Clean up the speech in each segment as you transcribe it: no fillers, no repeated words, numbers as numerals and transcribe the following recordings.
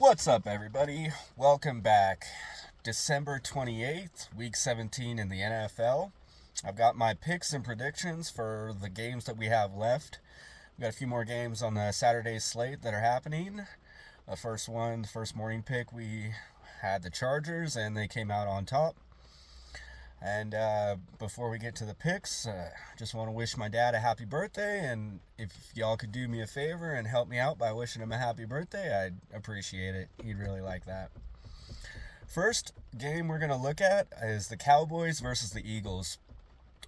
What's up, everybody? Welcome back. December 28th, week 17 in the NFL. I've got my picks and predictions for the games that we have left. We've got a few more games on the Saturday slate that are happening. The first morning pick, we had the Chargers, and they came out on top. And before we get to the picks, just want to wish my dad a happy birthday. And if y'all could do me a favor and help me out by wishing him a happy birthday, I'd appreciate it. He'd really like that. First game we're going to look at is the Cowboys versus the Eagles.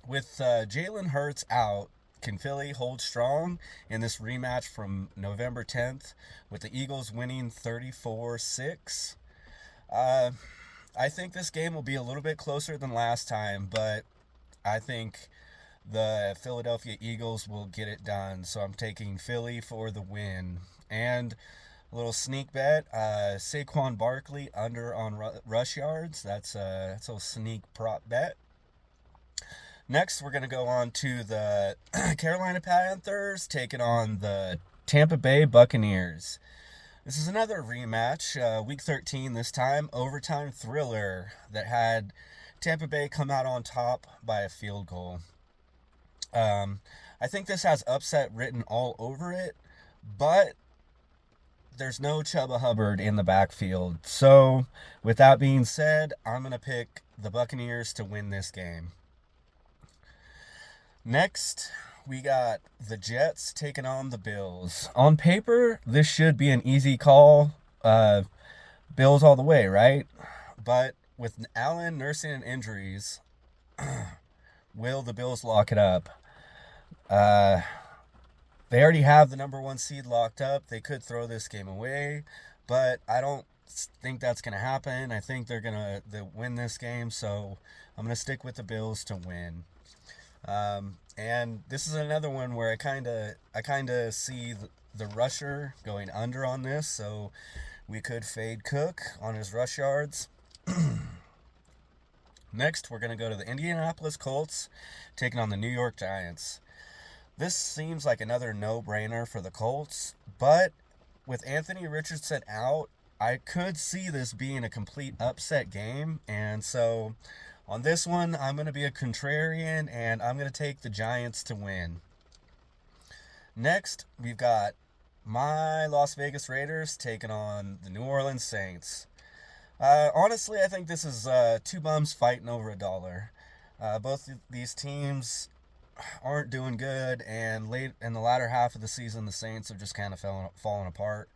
With Jalen Hurts out, can Philly hold strong in this rematch from November 10th with the Eagles winning 34-6? I think this game will be a little bit closer than last time, but I think the Philadelphia Eagles will get it done. So I'm taking Philly for the win. And a little sneak bet, Saquon Barkley under on rush yards. That's a sneak prop bet. Next, we're going to go on to the Carolina Panthers taking on the Tampa Bay Buccaneers. This is another rematch, week 13 this time, overtime thriller that had Tampa Bay come out on top by a field goal. I think this has upset written all over it, but there's no Chuba Hubbard in the backfield. So, with that being said, I'm going to pick the Buccaneers to win this game. Next, we got the Jets taking on the Bills. On paper, this should be an easy call. Bills all the way, right? But with Allen nursing injuries, will the Bills lock it up? They already have the number one seed locked up. They could throw this game away, but I don't think that's going to happen. I think they're going to win this game, so I'm going to stick with the Bills to win. And this is another one where I kind of see the rusher going under on this, so we could fade Cook on his rush yards. Next, we're going to go to the Indianapolis Colts taking on the New York Giants. This seems like another no-brainer for the Colts, but with Anthony Richardson out, I could see this being a complete upset game, and so on this one, I'm going to be a contrarian, and I'm going to take the Giants to win. Next, we've got my Las Vegas Raiders taking on the New Orleans Saints. Honestly, I think this is two bums fighting over a dollar. Both these teams aren't doing good, and late in the latter half of the season, the Saints have just kind of fallen apart.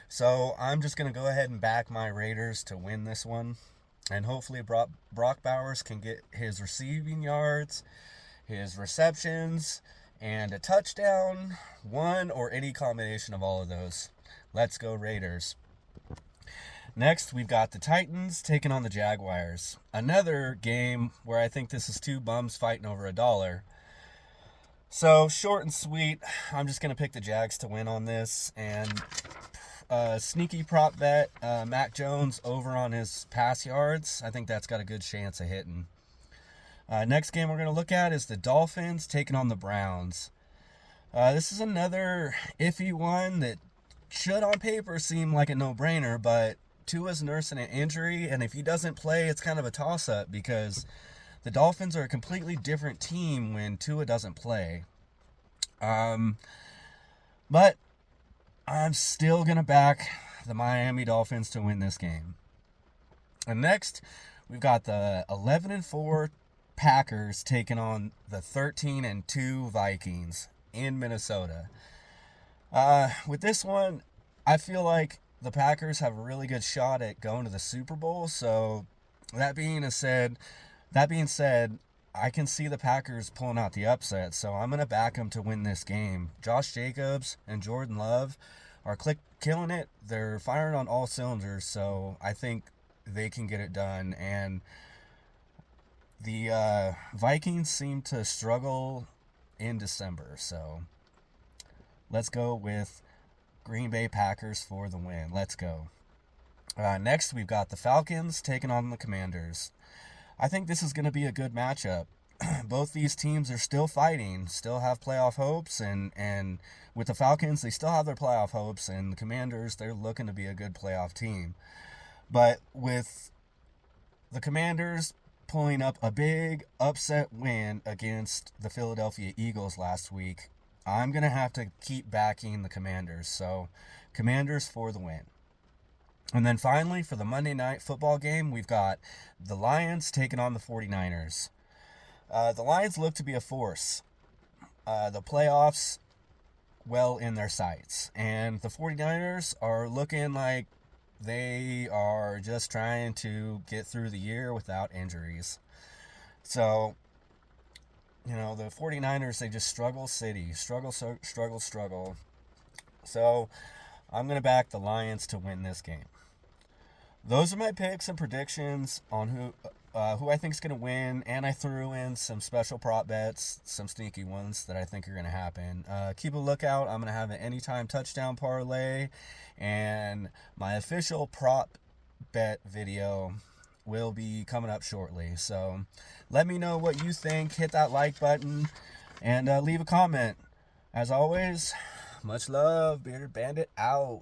So I'm just going to go ahead and back my Raiders to win this one. And hopefully Brock Bowers can get his receiving yards, his receptions, and a touchdown, one or any combination of all of those. Let's go Raiders. Next, we've got the Titans taking on the Jaguars. Another game where I think this is two bums fighting over a dollar. So, short and sweet, I'm just going to pick the Jags to win on this. And sneaky prop bet, Mac Jones over on his pass yards. I think that's got a good chance of hitting. Next game we're going to look at is the Dolphins taking on the Browns. This is another iffy one that should on paper seem like a no-brainer, but Tua's nursing an injury, and if he doesn't play, it's kind of a toss-up because the Dolphins are a completely different team when Tua doesn't play. But I'm still going to back the Miami Dolphins to win this game. And next, we've got the 11-4 Packers taking on the 13-2 Vikings in Minnesota. With this one, I feel like the Packers have a really good shot at going to the Super Bowl. So that being said, I can see the Packers pulling out the upset, so I'm going to back them to win this game. Josh Jacobs and Jordan Love are killing it. They're firing on all cylinders, so I think they can get it done. And the Vikings seem to struggle in December, so let's go with Green Bay Packers for the win. Let's go. Next, we've got the Falcons taking on the Commanders. I think this is going to be a good matchup. both these teams are still fighting, still have playoff hopes, and with the Falcons, they still have their playoff hopes, and the Commanders, they're looking to be a good playoff team. But with the Commanders pulling up a big upset win against the Philadelphia Eagles last week, I'm going to have to keep backing the Commanders. So, Commanders for the win. And then finally, for the Monday night football game, we've got the Lions taking on the 49ers. The Lions look to be a force. The playoffs well in their sights. And the 49ers are looking like they are just trying to get through the year without injuries. So, the 49ers, they just struggle city. Struggle. So, I'm going to back the Lions to win this game. Those are my picks and predictions on who I think is going to win, and I threw in some special prop bets, some sneaky ones that I think are going to happen. Keep a lookout. I'm going to have an anytime touchdown parlay, and my official prop bet video will be coming up shortly. So let me know what you think. Hit that like button and leave a comment. As always, much love. Bearded Bandit out.